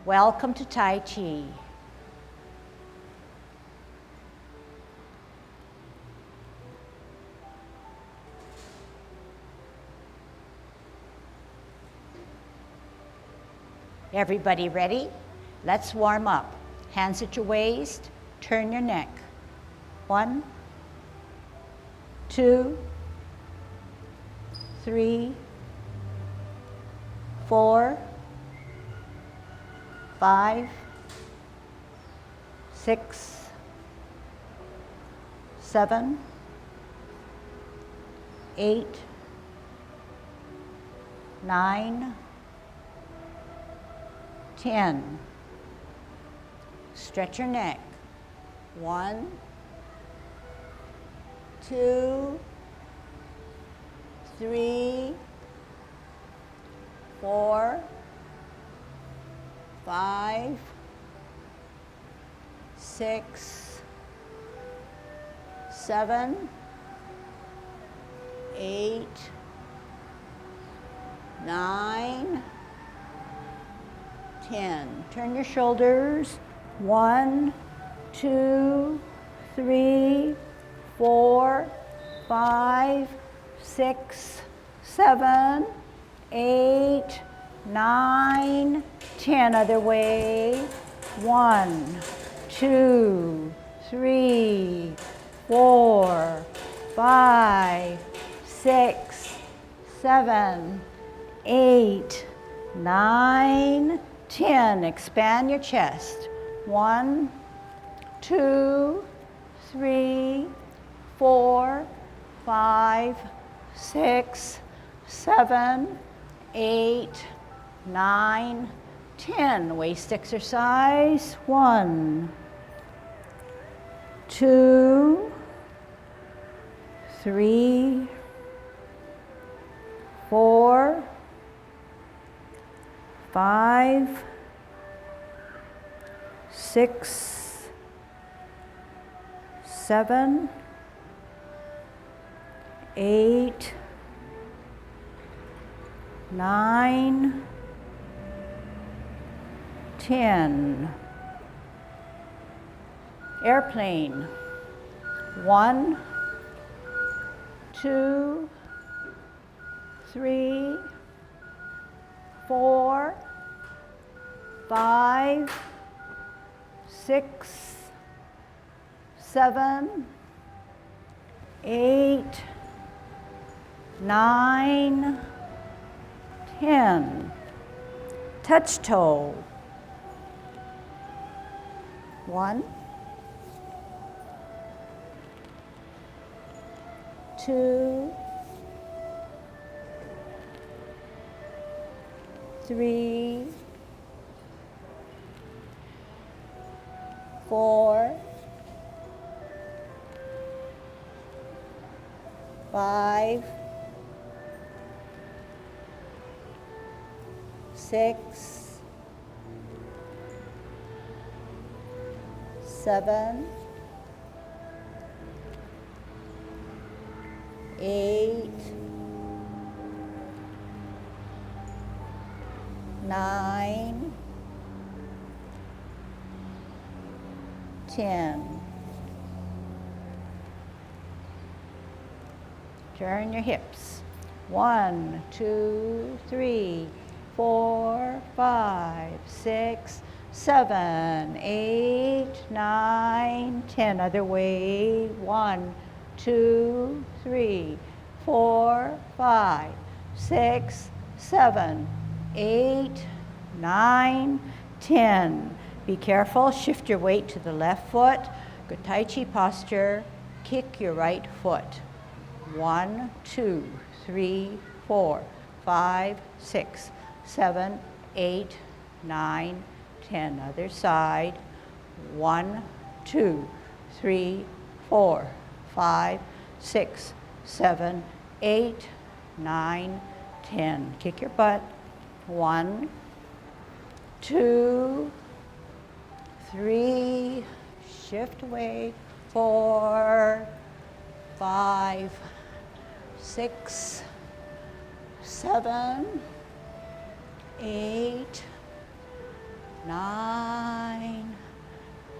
Welcome to Tai Chi. Everybody ready? Let's warm up. Hands at your waist, turn your neck. 1, 2, 3, 4, 5, 6, 7, 8, 9, 10. Stretch your neck. 1, 2, 3, 4, 5, 6, 7, 8, 9, 10. Turn your shoulders. 1, 2, 3, 4, 5, 6, 7, 8, 9, 10. Other way. 1, 2, 3, 4, 5, 6, 7, 8, 9, 10. Expand your chest. 1, 2, 3, 4, 5, 6, 7, 8, 9, 10. Waist exercise. 1, 2, 3, 4, 5, 6, 7, 8, 9, 10. Airplane. 1, 2, 3, 4, 5, 6, 7, 8, 9, 10. Touch toe. 1, 2, 3, 4, 5, 6, 7, 8, 9, 10. Turn your hips. 1, 2, 3, 4, 5, 6, 7, 8, 9, 10. Other way. 1, 2, 3, 4, 5, 6, 7, 8, 9, 10. Be careful. Shift your weight to the left foot. Good Tai Chi posture. Kick your right foot. 1, 2, 3, 4, 5, 6, 7, 8, 9, 10. Other side. 1, 2, 3, 4, 5, 6, 7, 8, 9, 10. Kick your butt. 1, 2, 3. Shift away. 4, 5, 6, 7, 8, 9,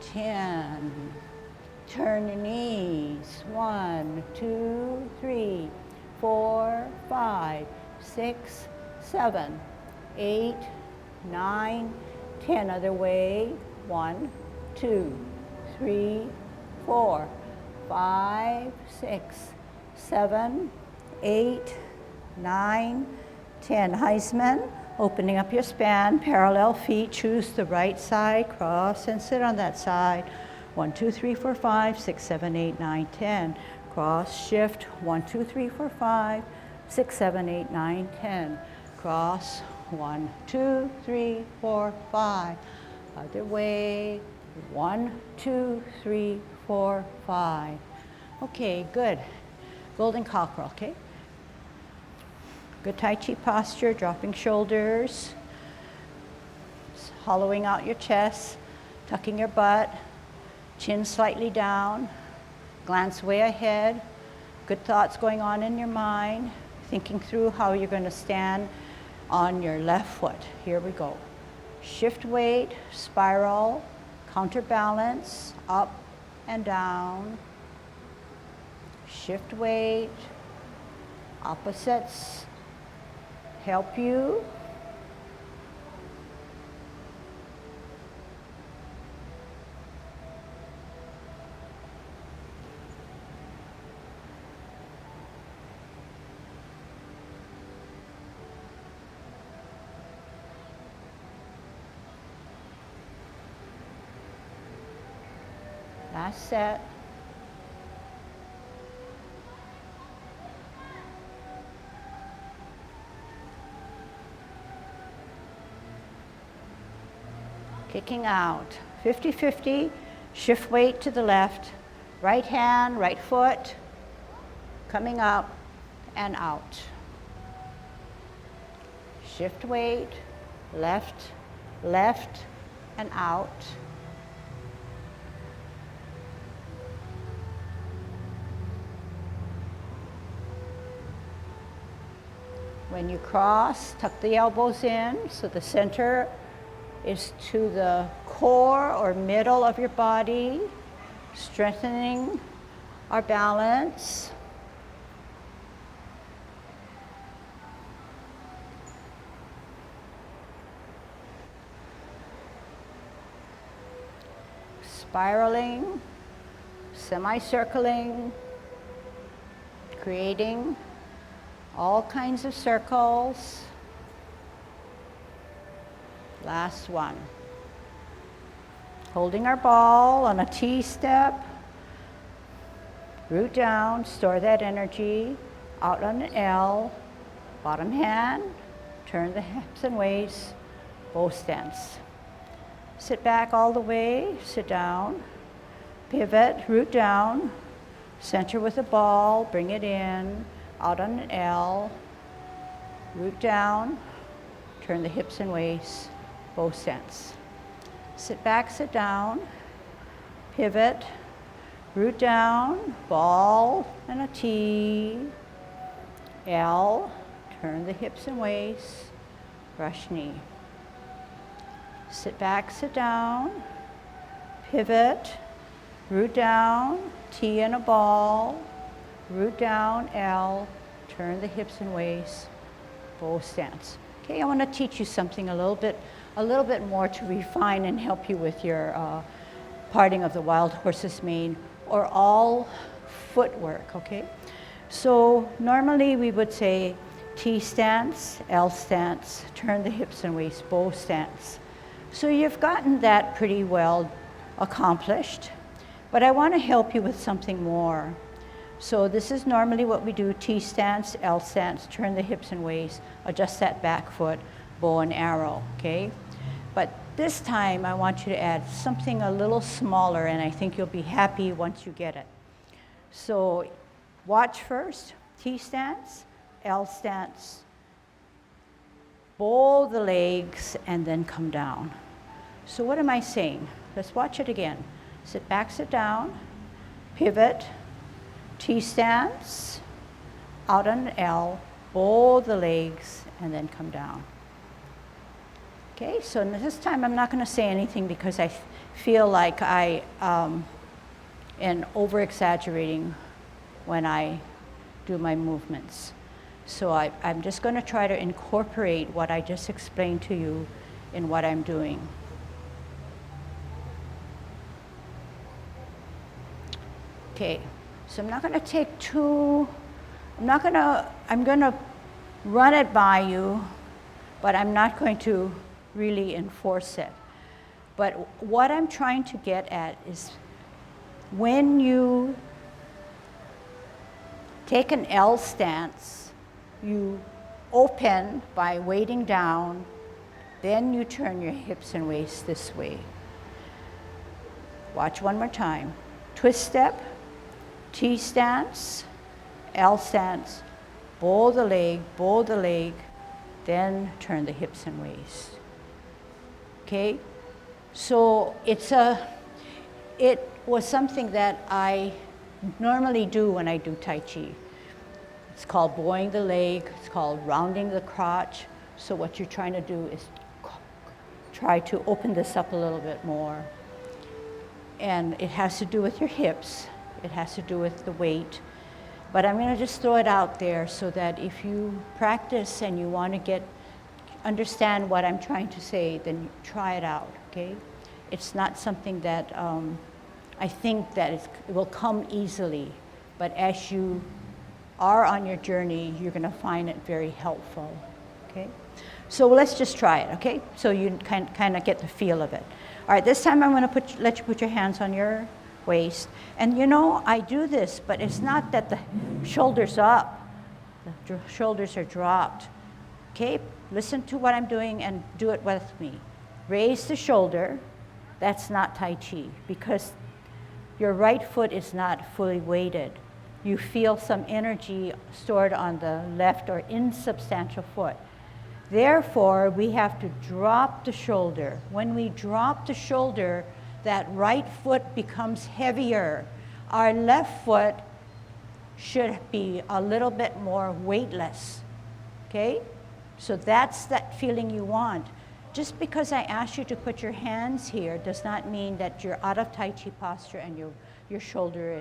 10. Turn your knees. 1, 2, 3, 4, 5, 6, 7, 8, 9, 10. Other way. 1, 2, 3, 4, 5, 6, 7, 8, 9, 10. Heisman, opening up your span, parallel feet, choose the right side, cross and sit on that side. 1, 2, 3, 4, 5, 6, 7, 8, 9, 10. Cross, shift, 1, 2, 3, 4, 5, 6, 7, 8, 9, 10. Cross, 1, 2, 3, 4, 5. Other way, 1, 2, 3, 4, 5. Okay, good. Golden cockerel, okay? Good Tai Chi posture, dropping shoulders, hollowing out your chest, tucking your butt, chin slightly down, glance way ahead, good thoughts going on in your mind, thinking through how you're going to stand on your left foot. Here we go. Shift weight, spiral, counterbalance, up and down. Shift weight, opposites help you. Last set. Kicking out. 50-50, shift weight to the left. Right hand, right foot, coming up and out. Shift weight, left, left, and out. When you cross, tuck the elbows in so the center is to the core or middle of your body, strengthening our balance. Spiraling, semicircling, creating all kinds of circles. Last one. Holding our ball on a T step. Root down, store that energy. Out on an L. Bottom hand. Turn the hips and waist. Both stance. Sit back all the way. Sit down. Pivot, root down. Center with the ball. Bring it in. Out on an L. Root down. Turn the hips and waist. Both stance. Sit back, sit down, pivot, root down, ball and a T, L, turn the hips and waist, brush knee. Sit back, sit down, pivot, root down, T and a ball, root down, L, turn the hips and waist, both stance. Okay, I want to teach you something a little bit more to refine and help you with your parting of the wild horse's mane or all footwork, okay? So normally we would say T stance, L stance, turn the hips and waist, bow stance. So you've gotten that pretty well accomplished, but I want to help you with something more. So this is normally what we do, T stance, L stance, turn the hips and waist, adjust that back foot, bow and arrow, okay? But this time I want you to add something a little smaller, and I think you'll be happy once you get it. So watch first, T stance, L stance, bow the legs, and then come down. So what am I saying? Let's watch it again. Sit back, sit down, pivot, T stance, out on an L, bow the legs, and then come down. Okay, so this time I'm not going to say anything because I feel like I am over-exaggerating when I do my movements. So I'm just going to try to incorporate what I just explained to you in what I'm doing. Okay, so I'm not going to take I'm going to run it by you, but I'm not going to really enforce it. But what I'm trying to get at is when you take an L stance, you open by weighting down, then you turn your hips and waist this way. Watch one more time. Twist step, T stance, L stance, bow the leg, then turn the hips and waist. Okay? So it was something that I normally do when I do Tai Chi. It's called bowing the leg, it's called rounding the crotch. So what you're trying to do is try to open this up a little bit more. And it has to do with your hips, it has to do with the weight. But I'm going to just throw it out there so that if you practice and you want to understand what I'm trying to say, then try it out, okay? It's not something that I think that it will come easily, but as you are on your journey, you're going to find it very helpful, okay? So let's just try it, okay? So you kind of get the feel of it. All right, this time I'm going to let you put your hands on your waist. And you know, I do this, but it's not that the shoulders up, the shoulders are dropped. Okay, listen to what I'm doing and do it with me. Raise the shoulder, that's not Tai Chi, because your right foot is not fully weighted. You feel some energy stored on the left or insubstantial foot. Therefore, we have to drop the shoulder. When we drop the shoulder, that right foot becomes heavier. Our left foot should be a little bit more weightless, okay? So that's that feeling you want. Just because I ask you to put your hands here does not mean that you're out of Tai Chi posture and your shoulder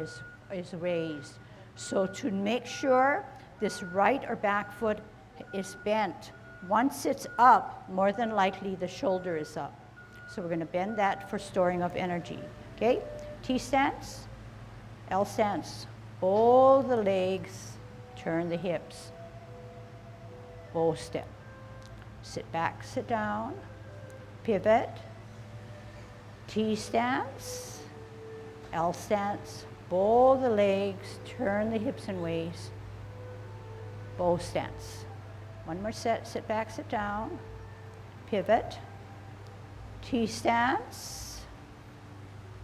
is raised. So to make sure this right or back foot is bent, once it's up, more than likely the shoulder is up. So we're going to bend that for storing of energy. Okay? T stance, L stance. Bow the legs, turn the hips. Bow step. Sit back, sit down. Pivot. T stance, L stance. Bow the legs, turn the hips and waist. Bow stance. One more set, sit back, sit down. Pivot. T stance,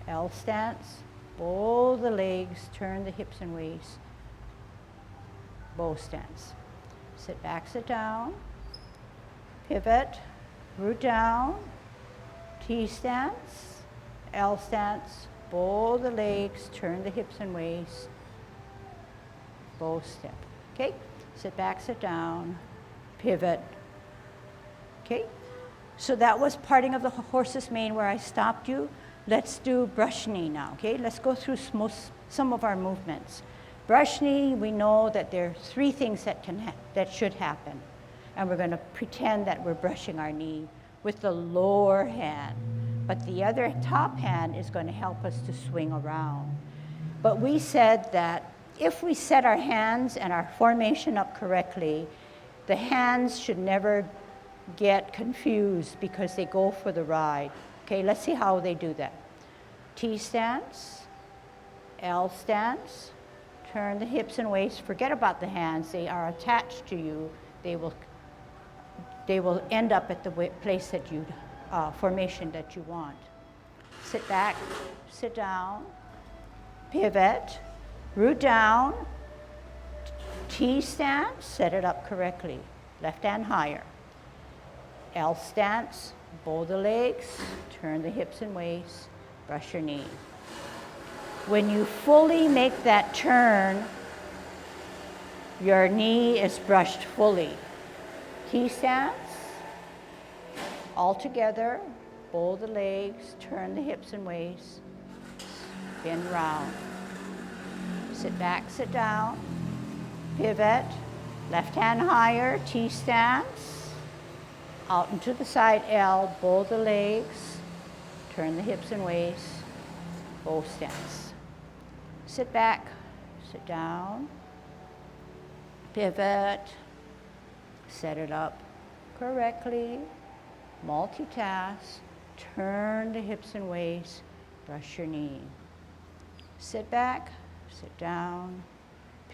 L stance, bow the legs, turn the hips and waist, bow stance. Sit back, sit down, pivot, root down, T stance, L stance, bow the legs, turn the hips and waist, bow step. Okay? Sit back, sit down, pivot. Okay? So that was parting of the horse's mane where I stopped you. Let's do brush knee now, okay? Let's go through some of our movements. Brush knee, we know that there are three things that should happen. And we're going to pretend that we're brushing our knee with the lower hand. But the other top hand is going to help us to swing around. But we said that if we set our hands and our formation up correctly, the hands should never get confused because they go for the ride. Okay, let's see how they do that. T stance, L stance, turn the hips and waist. Forget about the hands, they are attached to you. They will end up at the place that you, formation that you want. Sit back, sit down, pivot, root down, T stance, set it up correctly. Left hand higher. L stance, bow the legs, turn the hips and waist, brush your knee. When you fully make that turn, your knee is brushed fully. T stance, All together, bow the legs, turn the hips and waist, bend round. Sit back, sit down, pivot, left hand higher, T stance, out and to the side L, bow the legs, turn the hips and waist, bow stance. Sit back, sit down, pivot, set it up correctly, multitask, turn the hips and waist, brush your knee. Sit back, sit down,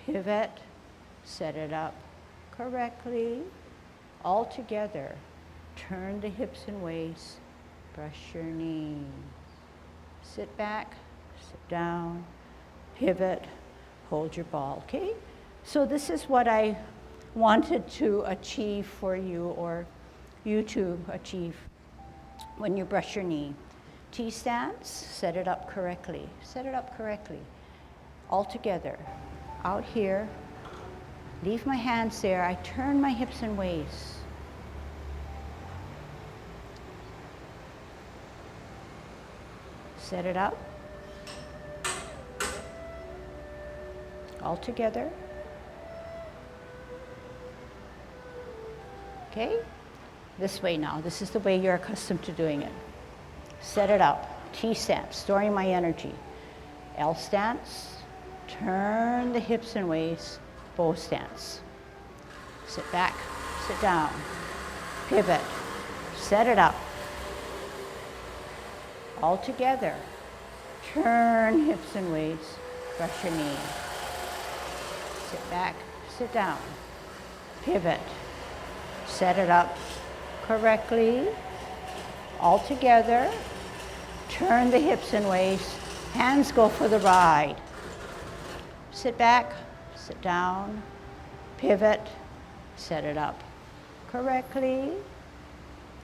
pivot, set it up correctly, all together, turn the hips and waist, brush your knee. Sit back, sit down, pivot, hold your ball, okay? So this is what I wanted to achieve for you, or you to achieve when you brush your knee. T stance, set it up correctly. Set it up correctly. All together. Out here. Leave my hands there. I turn my hips and waist. Set it up. All together. Okay? This way now. This is the way you're accustomed to doing it. Set it up. T stance, storing my energy. L stance, turn the hips and waist, bow stance. Sit back, sit down, pivot, set it up. All together. Turn hips and waist, brush your knee. Sit back, sit down, pivot, set it up correctly. All together. Turn the hips and waist, hands go for the ride. Sit back, sit down, pivot, set it up correctly.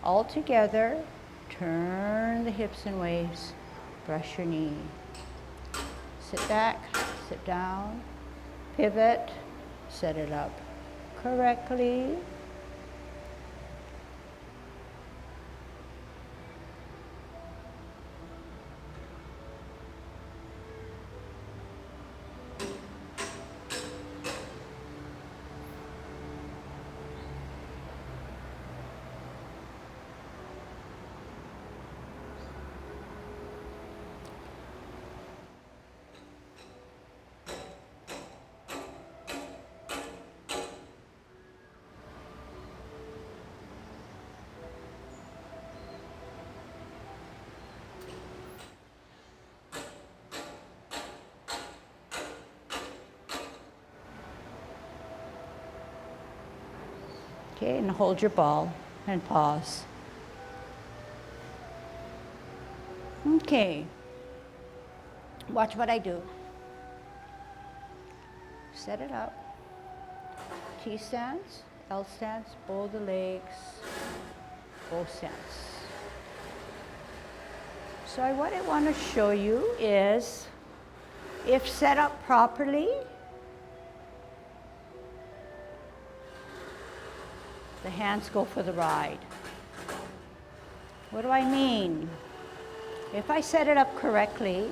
All together, turn the hips and waist, brush your knee. Sit back, sit down, pivot, set it up correctly. Okay, and hold your ball and pause. Okay, watch what I do. Set it up. T stance, L stance, bow the legs, bow stance. So what I want to show you is, if set up properly, the hands go for the ride. What do I mean? If I set it up correctly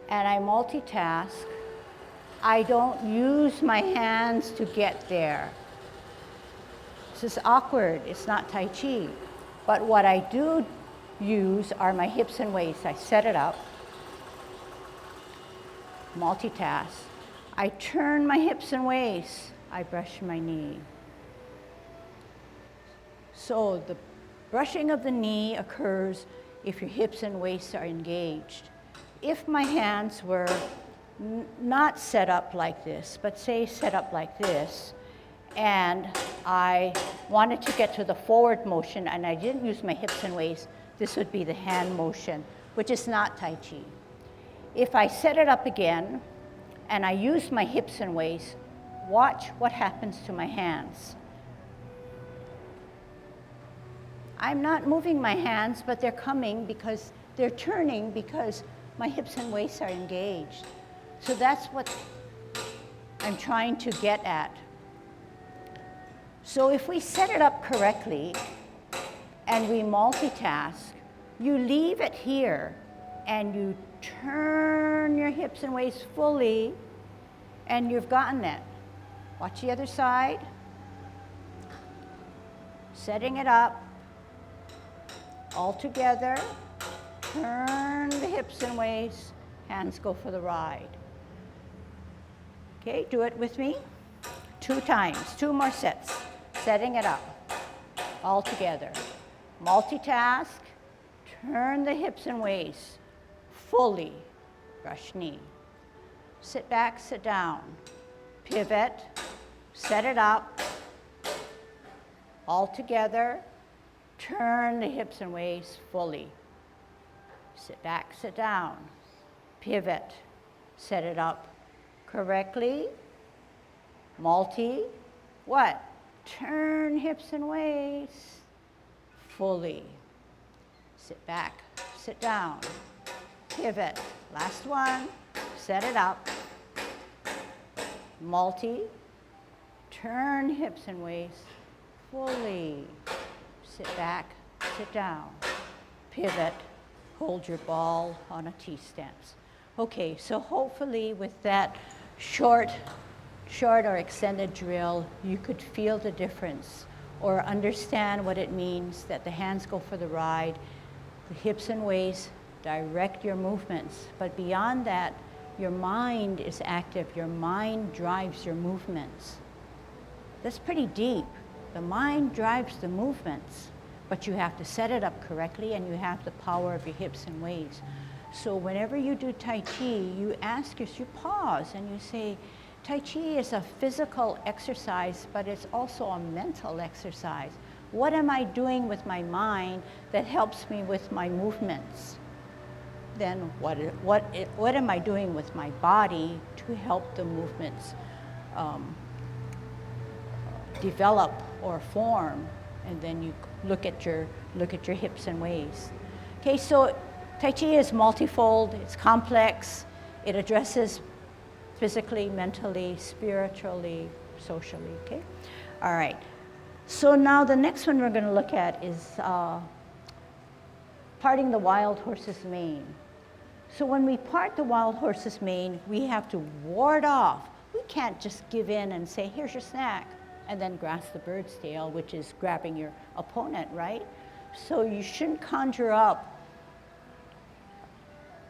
and I multitask, I don't use my hands to get there. This is awkward. It's not Tai Chi. But what I do use are my hips and waist. I set it up, multitask. I turn my hips and waist. I brush my knee. So the brushing of the knee occurs if your hips and waist are engaged. If my hands were not set up like this, but say set up like this, and I wanted to get to the forward motion and I didn't use my hips and waist, this would be the hand motion, which is not Tai Chi. If I set it up again and I use my hips and waist, watch what happens to my hands. I'm not moving my hands, but they're coming because they're turning because my hips and waist are engaged. So that's what I'm trying to get at. So if we set it up correctly and we multitask, you leave it here and you turn your hips and waist fully, and you've gotten it. Watch the other side. Setting it up all together. Turn the hips and waist, hands go for the ride. Okay, do it with me. 2 times, 2 more sets. Setting it up all together. Multitask, turn the hips and waist fully. Brush knee. Sit back, sit down. Pivot, set it up all together. Turn the hips and waist fully. Sit back, sit down. Pivot, set it up correctly. What? Turn hips and waist fully. Sit back, sit down. Pivot. Last one. Set it up. Turn hips and waist fully. Sit back, sit down. Pivot. Hold your ball on a T-stance. Okay, so hopefully with that short or extended drill, you could feel the difference or understand what it means that the hands go for the ride, the hips and waist direct your movements. But beyond that, your mind is active. Your mind drives your movements. That's pretty deep. The mind drives the movements, but you have to set it up correctly and you have the power of your hips and waist. So whenever you do Tai Chi, you pause and you say, Tai Chi is a physical exercise, but it's also a mental exercise. What am I doing with my mind that helps me with my movements? Then what am I doing with my body to help the movements develop or form? And then you look at your hips and waist. Okay, so Tai Chi is multifold, it's complex, it addresses physically, mentally, spiritually, socially, okay? All right, so now the next one we're gonna look at is parting the wild horse's mane. So when we part the wild horse's mane, we have to ward off. We can't just give in and say, here's your snack, and then grasp the bird's tail, which is grabbing your opponent, right? So you shouldn't conjure up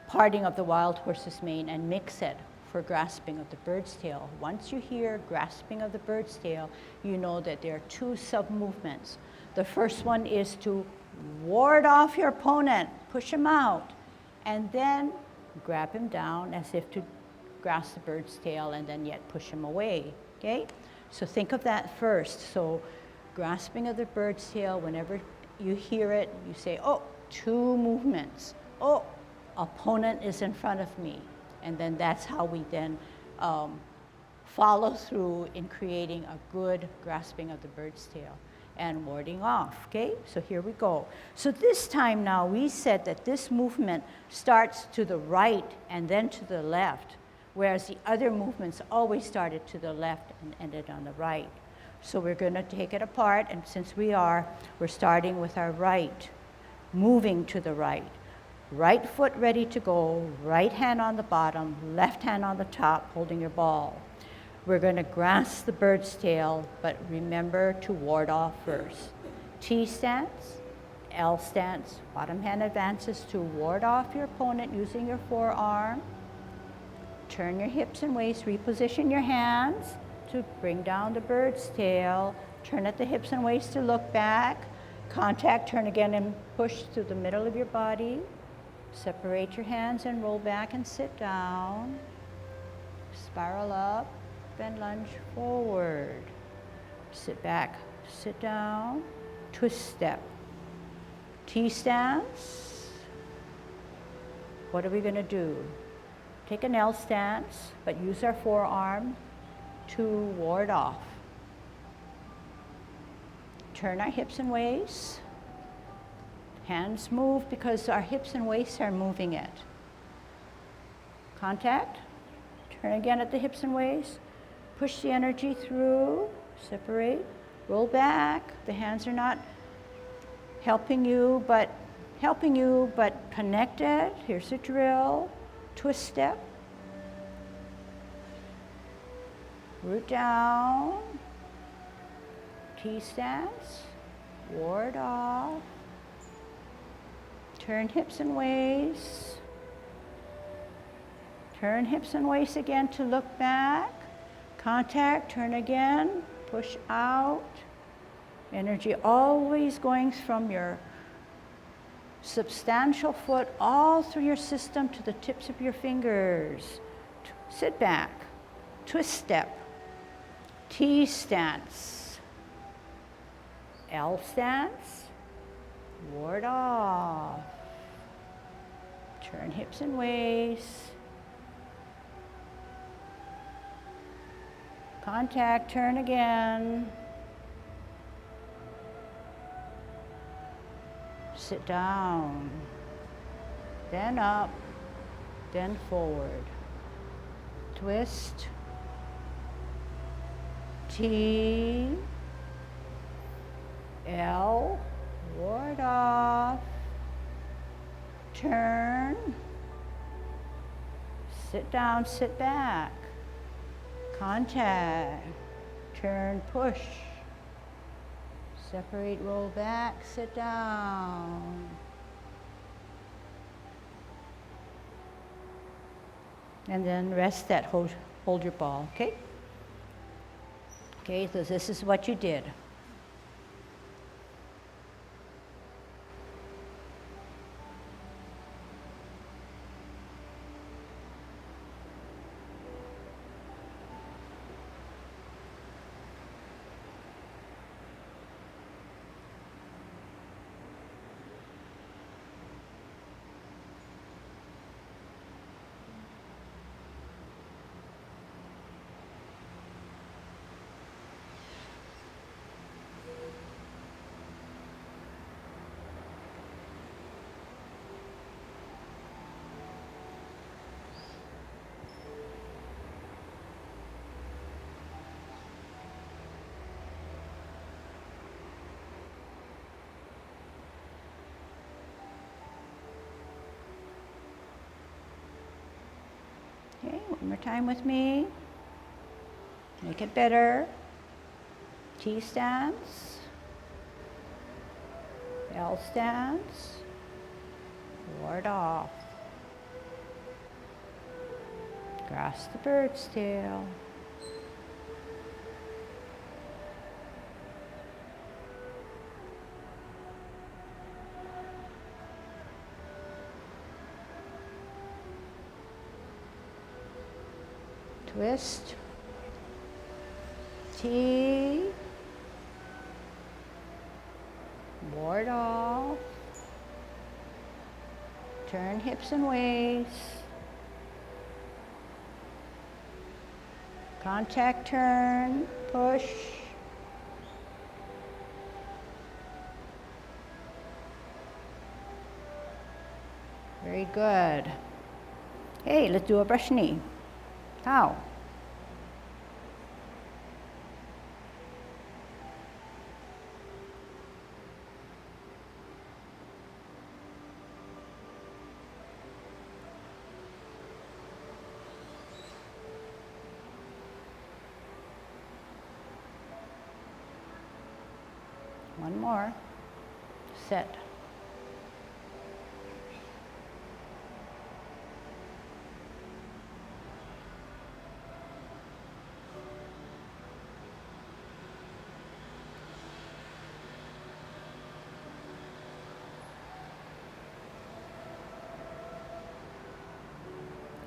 parting of the wild horse's mane and mix it for grasping of the bird's tail. Once you hear grasping of the bird's tail, you know that there are 2 sub-movements. The first one is to ward off your opponent, push him out, and then grab him down as if to grasp the bird's tail and then yet push him away, okay? So think of that first. So grasping of the bird's tail, whenever you hear it, you say, oh, 2 movements. Oh, opponent is in front of me. And then that's how we then follow through in creating a good grasping of the bird's tail and warding off, okay? So here we go. So this time now, we said that this movement starts to the right and then to the left, whereas the other movements always started to the left and ended on the right. So we're gonna take it apart, and since we're starting with our right, moving to the right. Right foot ready to go, right hand on the bottom, left hand on the top, holding your ball. We're going to grasp the bird's tail, but remember to ward off first. T stance, L stance, bottom hand advances to ward off your opponent using your forearm. Turn your hips and waist, reposition your hands to bring down the bird's tail. Turn at the hips and waist to look back. Contact, turn again and push to the middle of your body. Separate your hands and roll back and sit down. Spiral up, bend lunge forward. Sit back, sit down, twist step. T-stance. What are we gonna do? Take an L stance, but use our forearm to ward off. Turn our hips and waist. Hands move because our hips and waist are moving it. Contact. Turn again at the hips and waist. Push the energy through. Separate. Roll back. The hands are not helping you, but connected. Here's a drill. Twist step. Root down. T stance. Ward off. Turn hips and waist. Turn hips and waist again to look back. Contact, turn again, push out. Energy always going from your substantial foot all through your system to the tips of your fingers. Sit back, twist step, T stance, L stance, ward off. Turn hips and waist. Contact, turn again. Sit down, then up, then forward. Twist, T, L, ward off, turn, sit down, sit back, contact, turn, push. Separate, roll back, sit down. And then rest that, hold your ball, okay? Okay, so this is what you did. Okay, one more time with me. Make it better. T stance, L stance, ward off. Grasp the bird's tail. Twist, T, ward off, turn hips and waist, contact, turn, push, very good. Hey, let's do a brush knee. How? One more. Set.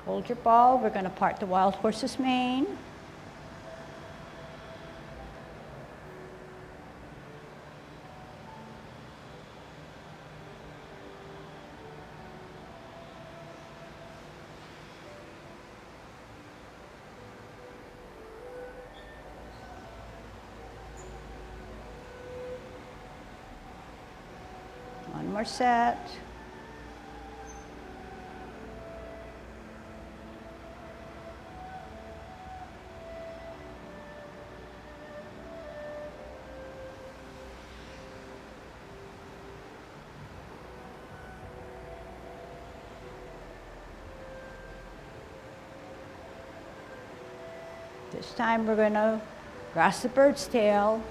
Hold your ball. We're going to part the wild horse's mane. One more set. This time we're going to grasp the bird's tail.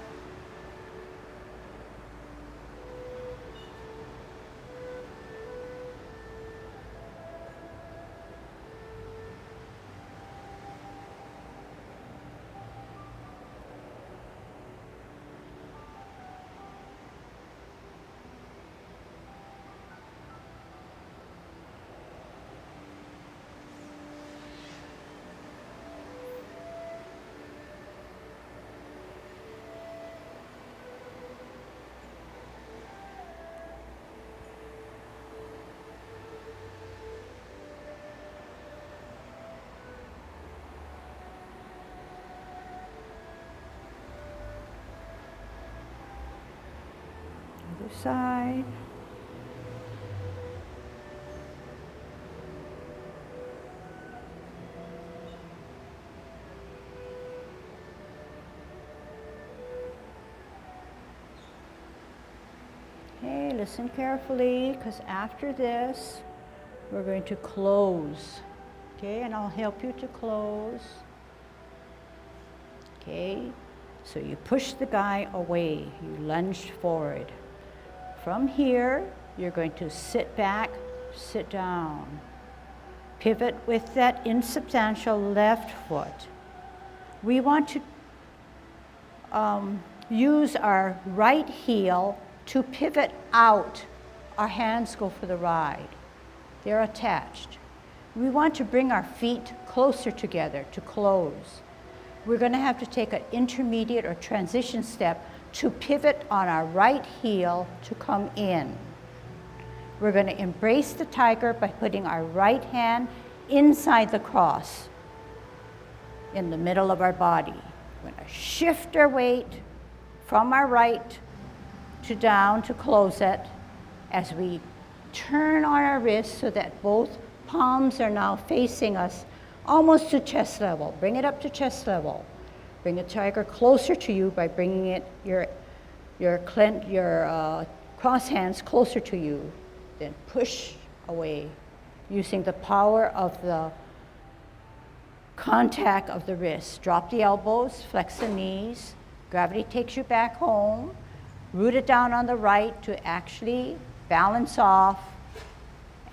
Other side. Okay, listen carefully, because after this, we're going to close. Okay, and I'll help you to close. Okay, so you push the guy away, you lunge forward. From here, you're going to sit back, sit down. Pivot with that insubstantial left foot. We want to use our right heel to pivot out. Our hands go for the ride. They're attached. We want to bring our feet closer together to close. We're going to have to take an intermediate or transition step to pivot on our right heel to come in. We're going to embrace the tiger by putting our right hand inside the cross in the middle of our body. We're going to shift our weight from our right to down to close it as we turn on our wrists so that both palms are now facing us almost to chest level. Bring it up to chest level. Bring the tiger closer to you by bringing it your cross hands closer to you. Then push away using the power of the contact of the wrists. Drop the elbows, flex the knees. Gravity takes you back home. Root it down on the right to actually balance off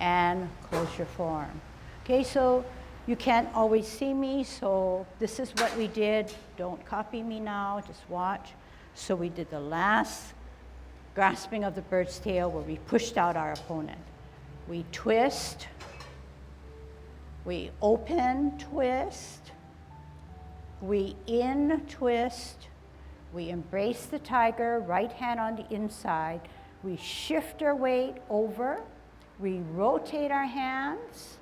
and close your form. Okay, so you can't always see me, so this is what we did. Don't copy me now, just watch. So we did the last grasping of the bird's tail where we pushed out our opponent. We twist, we open, twist, we in, twist, we embrace the tiger, right hand on the inside. We shift our weight over, we rotate our hands.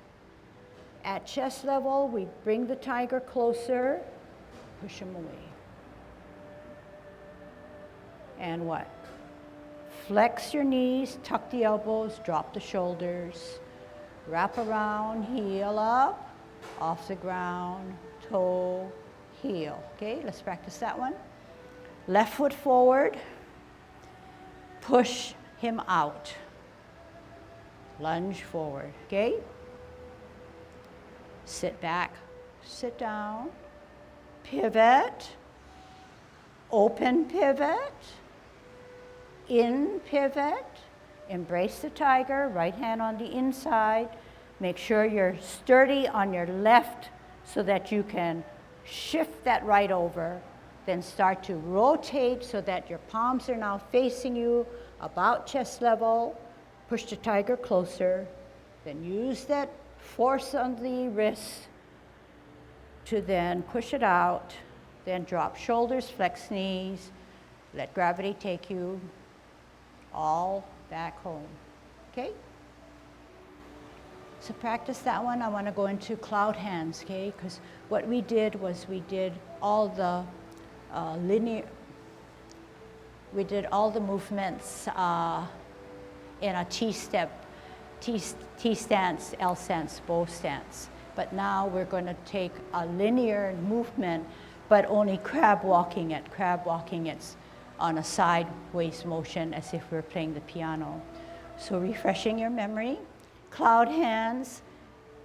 At chest level, we bring the tiger closer, push him away. And what? Flex your knees, tuck the elbows, drop the shoulders, wrap around, heel up, off the ground, toe, heel. Okay, let's practice that one. Left foot forward, push him out. Lunge forward, okay? Sit back, sit down, pivot, open pivot, in pivot, embrace the tiger, right hand on the inside. Make sure you're sturdy on your left so that you can shift that right over. Then start to rotate so that your palms are now facing you about chest level. Push the tiger closer. Then use that force on the wrist to then push it out. Then drop shoulders, flex knees. Let gravity take you all back home. Okay? So practice that one. I want to go into cloud hands, okay? Because what we did was we did all the movements in a T-step, T stance, L stance, bow stance. But now we're going to take a linear movement, but only crab walking it. Crab walking it's on a sideways motion as if we're playing the piano. So refreshing your memory. Cloud hands,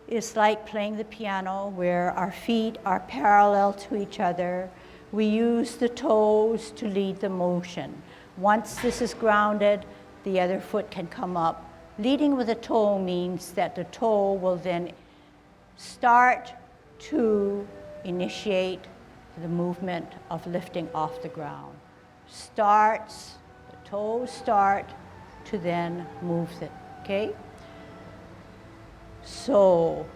is like playing the piano where our feet are parallel to each other. We use the toes to lead the motion. Once this is grounded, the other foot can come up. Leading with a toe means that the toe will then start to initiate the movement of lifting off the ground. The toes start to then move it, okay? So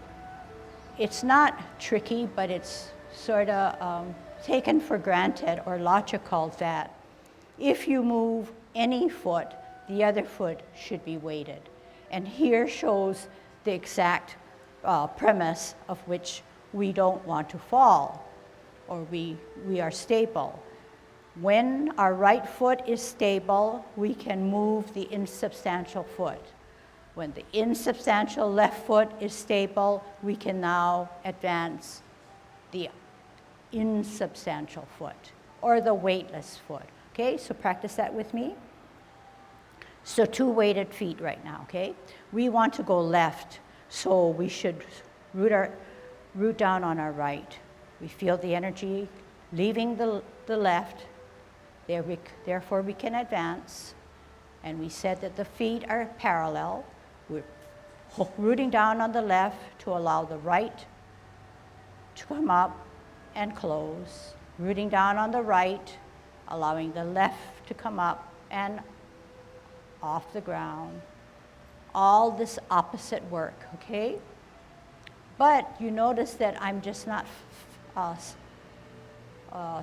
it's not tricky, but it's sort of taken for granted or logical that if you move any foot, the other foot should be weighted. And here shows the exact premise of which we don't want to fall, or we are stable. When our right foot is stable, we can move the insubstantial foot. When the insubstantial left foot is stable, we can now advance the insubstantial foot, or the weightless foot. Okay, so practice that with me. So 2 weighted feet right now, okay? We want to go left, so we should root down on our right. We feel the energy leaving the left, therefore we can advance. And we said that the feet are parallel. We're rooting down on the left to allow the right to come up and close. Rooting down on the right, allowing the left to come up and off the ground. All this opposite work, okay? But you notice that I'm just not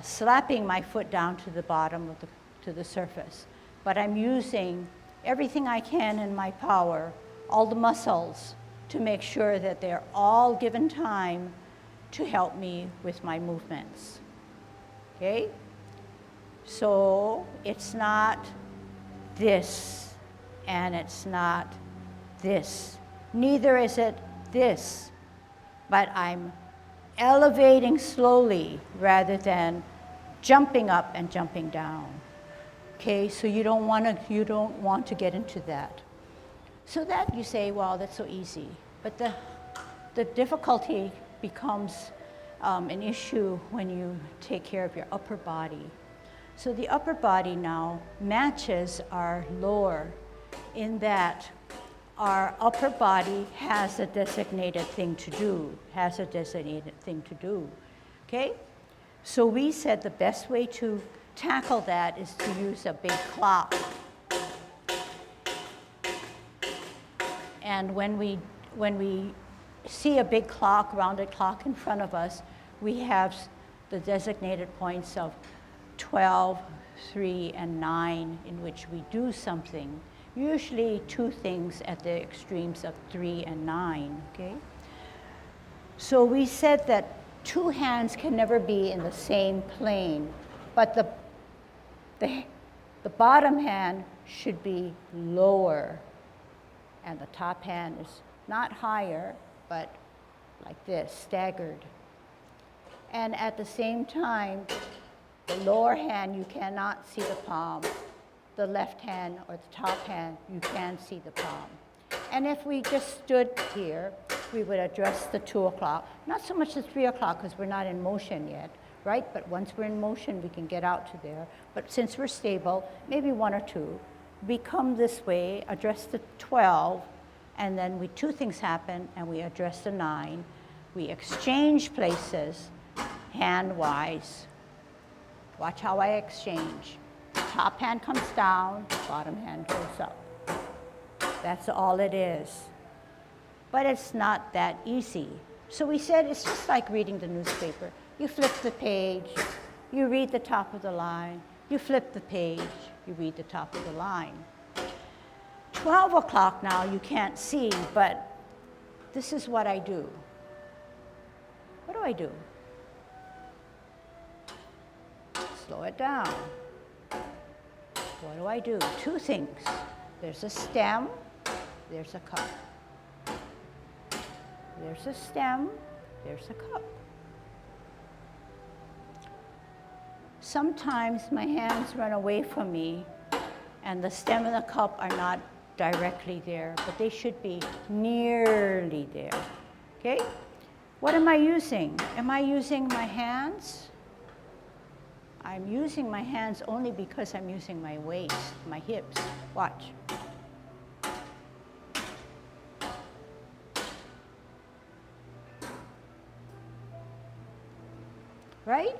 slapping my foot down to the bottom to the surface, but I'm using everything I can in my power, all the muscles, to make sure that they're all given time to help me with my movements, okay? So it's not this, and it's not this. Neither is it this, but I'm elevating slowly rather than jumping up and jumping down. Okay, so you don't want to get into that. So that you say, well, that's so easy. But the difficulty becomes an issue when you take care of your upper body. So the upper body now matches our lower in that our upper body has a designated thing to do, okay? So we said the best way to tackle that is to use a big clock. And when we see a big clock, rounded clock in front of us, we have the designated points of 12, 3, and 9 in which we do something. Usually 2 things at the extremes of 3 and 9, okay? So we said that 2 hands can never be in the same plane, but the bottom hand should be lower, and the top hand is not higher, but like this, staggered. And at the same time, the lower hand, you cannot see the palm. The left hand or the top hand, you can see the palm. And if we just stood here, we would address the 2 o'clock. Not so much the 3 o'clock because we're not in motion yet, right? But once we're in motion, we can get out to there. But since we're stable, maybe 1 or 2. We come this way, address the 12, and then 2 things happen, and we address the 9. We exchange places, hand-wise. Watch how I exchange. Top hand comes down, bottom hand goes up. That's all it is. But it's not that easy. So we said it's just like reading the newspaper. You flip the page, you read the top of the line, you flip the page, you read the top of the line. 12 o'clock now you can't see, but this is what I do. What do I do? Slow it down. What do I do? 2 things. There's a stem, there's a cup. There's a stem, there's a cup. Sometimes my hands run away from me and the stem and the cup are not directly there, but they should be nearly there. Okay? What am I using? Am I using my hands? I'm using my hands only because I'm using my waist, my hips. Watch. Right?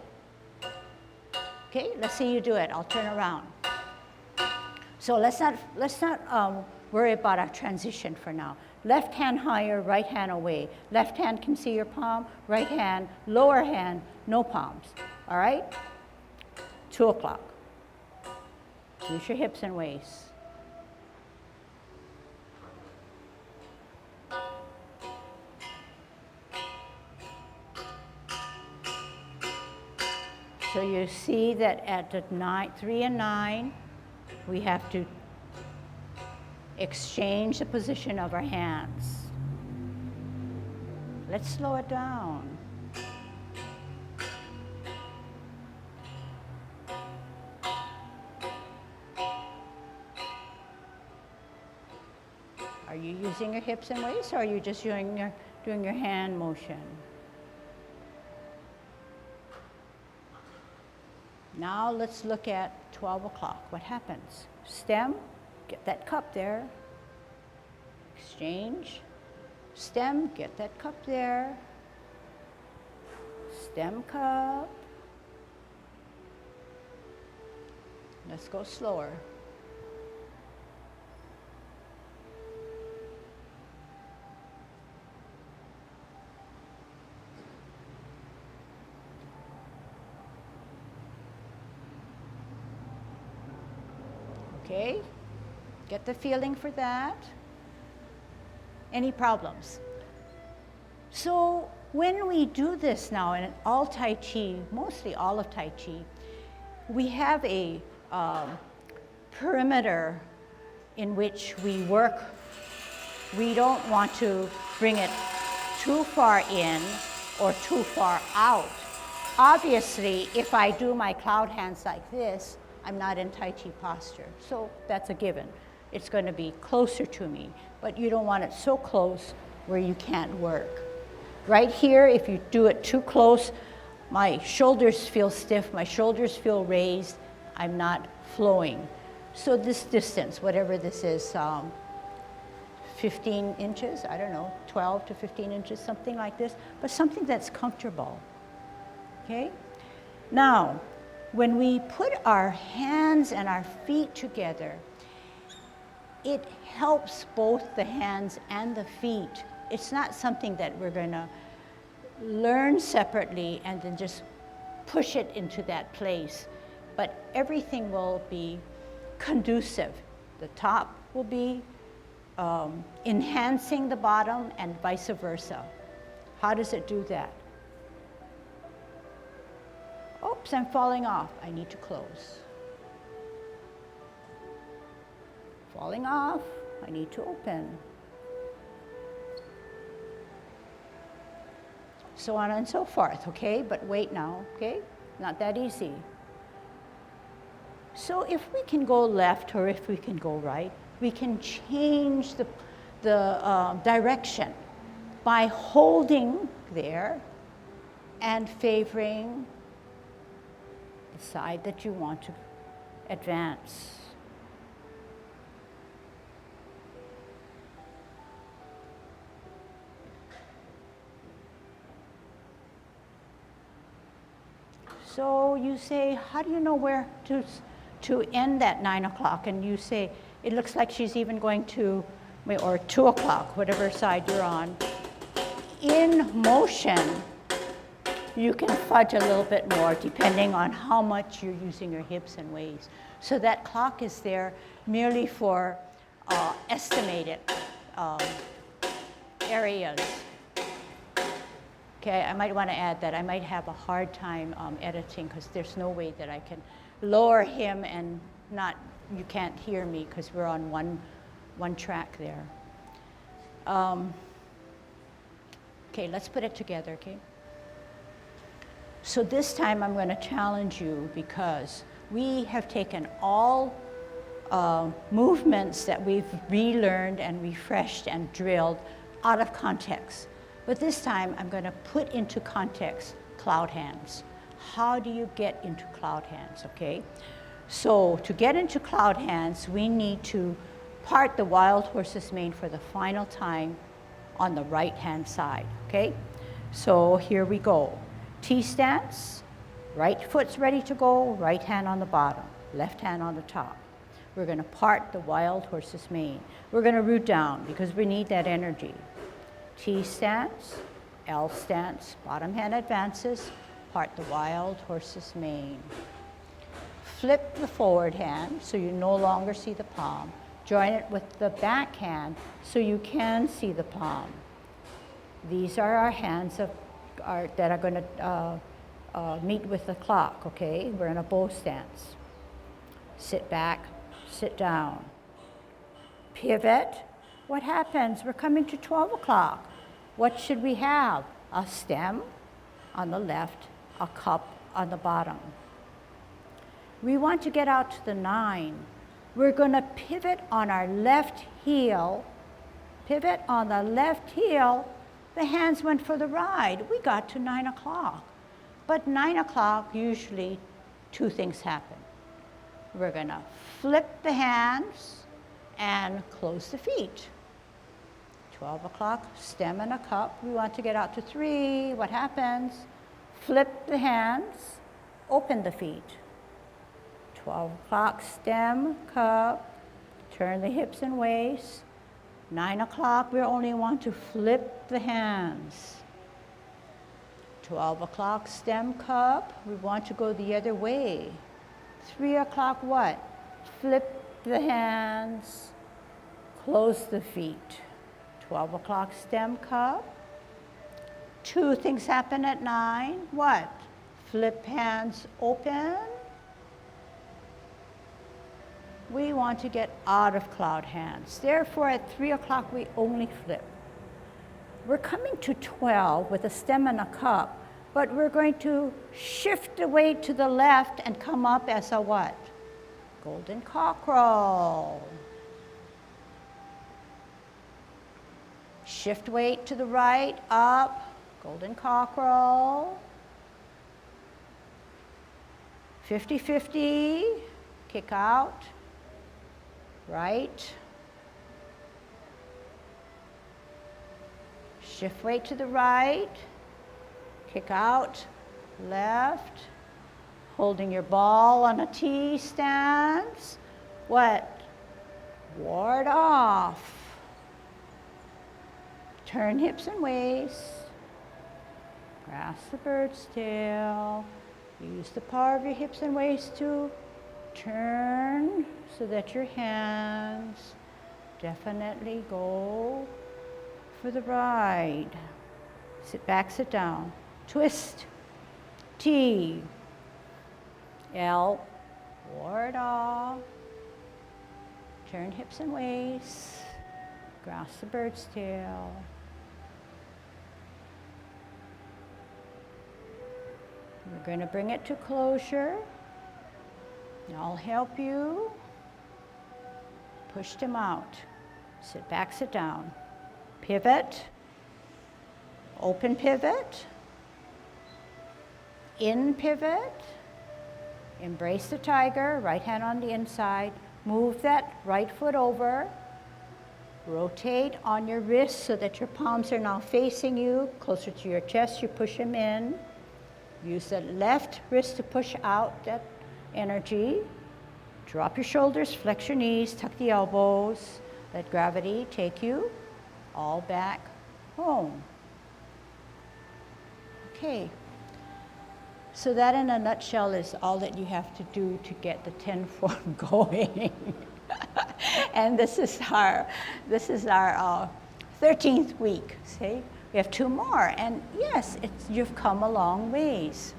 Okay, let's see you do it. I'll turn around. So let's not worry about our transition for now. Left hand higher, right hand away. Left hand can see your palm, right hand, lower hand, no palms. All right? 2 o'clock. Use your hips and waist. So you see that at the 3 and 9, we have to exchange the position of our hands. Let's slow it down. Are you using your hips and waist, or are you just doing your hand motion? Now let's look at 12 o'clock. What happens? Stem, get that cup there. Exchange. Stem, get that cup there. Stem, cup. Let's go slower. Okay, get the feeling for that. Any problems? So when we do this now in all Tai Chi, mostly all of Tai Chi, we have a perimeter in which we work. We don't want to bring it too far in or too far out. Obviously, if I do my cloud hands like this, I'm not in Tai Chi posture, so that's a given. It's going to be closer to me, but you don't want it so close where you can't work. Right here, if you do it too close, my shoulders feel stiff, my shoulders feel raised, I'm not flowing. So this distance, whatever this is, 15 inches, I don't know, 12 to 15 inches, something like this, but something that's comfortable, okay? Now, when we put our hands and our feet together, it helps both the hands and the feet. It's not something that we're going to learn separately and then just push it into that place. But everything will be conducive. The top will be enhancing the bottom and vice versa. How does it do that? Oops, I'm falling off. I need to close. Falling off, I need to open. So on and so forth, okay? But wait now, okay? Not that easy. So if we can go left or if we can go right, we can change the direction by holding there and favoring the side that you want to advance. So you say, how do you know where to end that 9 o'clock? And you say, it looks like she's even going to, or 2 o'clock, whatever side you're on. In motion, you can fudge a little bit more depending on how much you're using your hips and waist. So that clock is there merely for estimated areas. Okay, I might want to add that I might have a hard time editing because there's no way that I can lower him and not, you can't hear me because we're on one track there. Okay, let's put it together, okay? So this time I'm going to challenge you because we have taken all movements that we've relearned and refreshed and drilled out of context. But this time, I'm going to put into context cloud hands. How do you get into cloud hands, okay? So to get into cloud hands, we need to part the wild horse's mane for the final time on the right-hand side, okay? So here we go. T-stance, right foot's ready to go, right hand on the bottom, left hand on the top. We're going to part the wild horse's mane. We're going to root down because we need that energy. T stance, L stance, bottom hand advances, part the wild horse's mane. Flip the forward hand so you no longer see the palm. Join it with the back hand so you can see the palm. These are our hands that are going to meet with the clock, okay? We're in a bow stance. Sit back, sit down. Pivot. What happens? We're coming to 12 o'clock. What should we have? A stem on the left, a cup on the bottom. We want to get out to the 9. We're going to pivot on our left heel. Pivot on the left heel. The hands went for the ride. We got to 9 o'clock. But 9 o'clock, usually 2 things happen. We're going to flip the hands and close the feet. 12 o'clock, stem and a cup. We want to get out to 3. What happens? Flip the hands, open the feet. 12 o'clock, stem, cup, turn the hips and waist. 9 o'clock, we only want to flip the hands. 12 o'clock, stem, cup, we want to go the other way. 3 o'clock, what? Flip the hands, close the feet. 12 o'clock, stem, cup. 2 things happen at 9. What? Flip hands, open. We want to get out of cloud hands. Therefore, at 3 o'clock, we only flip. We're coming to 12 with a stem and a cup, but we're going to shift the weight to the left and come up as a what? Golden cockerel. Shift weight to the right, up, golden cockerel. 50-50, kick out, right. Shift weight to the right, kick out, left. Holding your ball on a T stance. What? Ward off. Turn hips and waist. Grasp the bird's tail. Use the power of your hips and waist to turn so that your hands definitely go for the ride. Sit back, sit down. Twist. T. L. Ward off. Turn hips and waist. Grasp the bird's tail. We're going to bring it to closure. I'll help you. Push them out. Sit back, sit down. Pivot. Open pivot. In pivot. Embrace the tiger. Right hand on the inside. Move that right foot over. Rotate on your wrists so that your palms are now facing you. Closer to your chest, you push them in. Use the left wrist to push out that energy. Drop your shoulders, flex your knees, tuck the elbows. Let gravity take you all back home. Okay. So that in a nutshell is all that you have to do to get the 10 form going. And this is our 13th week, see? We have 2 more, and yes, you've come a long ways.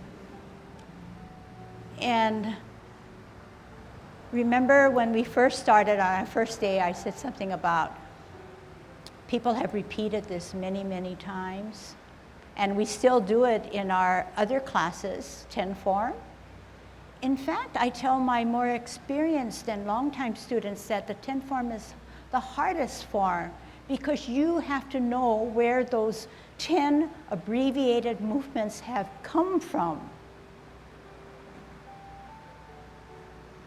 And remember when we first started on our first day, I said something about people have repeated this many, many times, and we still do it in our other classes, 10 form. In fact, I tell my more experienced and longtime students that the 10 form is the hardest form because you have to know where those 10 abbreviated movements have come from.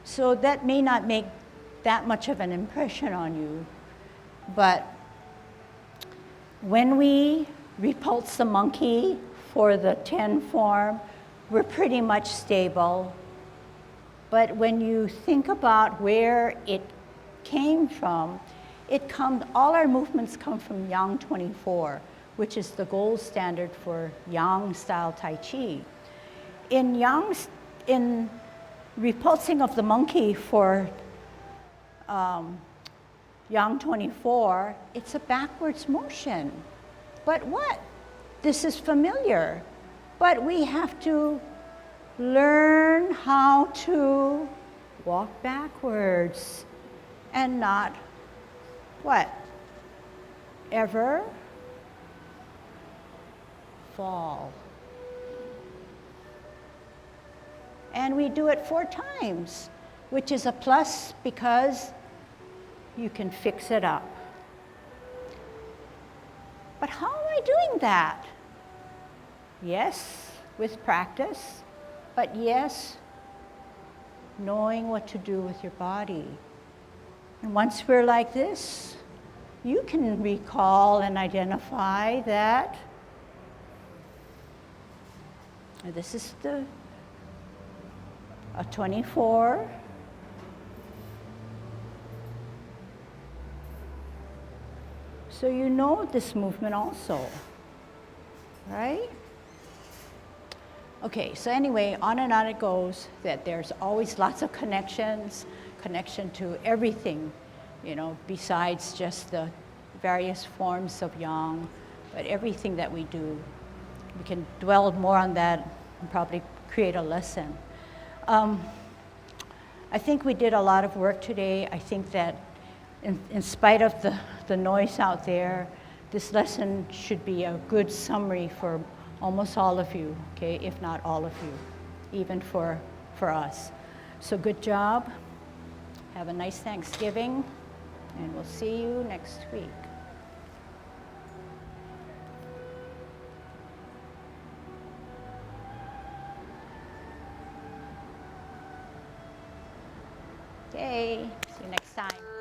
So that may not make that much of an impression on you, but when we repulse the monkey for the 10 form, we're pretty much stable. But when you think about where it came from, all our movements come from Yang 24, which is the gold standard for Yang style Tai Chi. In repulsing of the monkey for Yang 24, it's a backwards motion. But what? This is familiar. But we have to learn how to walk backwards and not what? Ever fall. And we do it 4 times, which is a plus because you can fix it up. But how am I doing that? Yes, with practice, but yes, knowing what to do with your body. And once we're like this, you can recall and identify that this is a 24. So you know this movement also, right? Okay, so anyway, on and on it goes, that there's always lots of connection to everything, you know, besides just the various forms of yang, but everything that we do. We can dwell more on that and probably create a lesson. I think we did a lot of work today. I think that in spite of the noise out there, this lesson should be a good summary for almost all of you, okay, if not all of you, even for us. So good job. Have a nice Thanksgiving, and we'll see you next week. Okay, see you next time.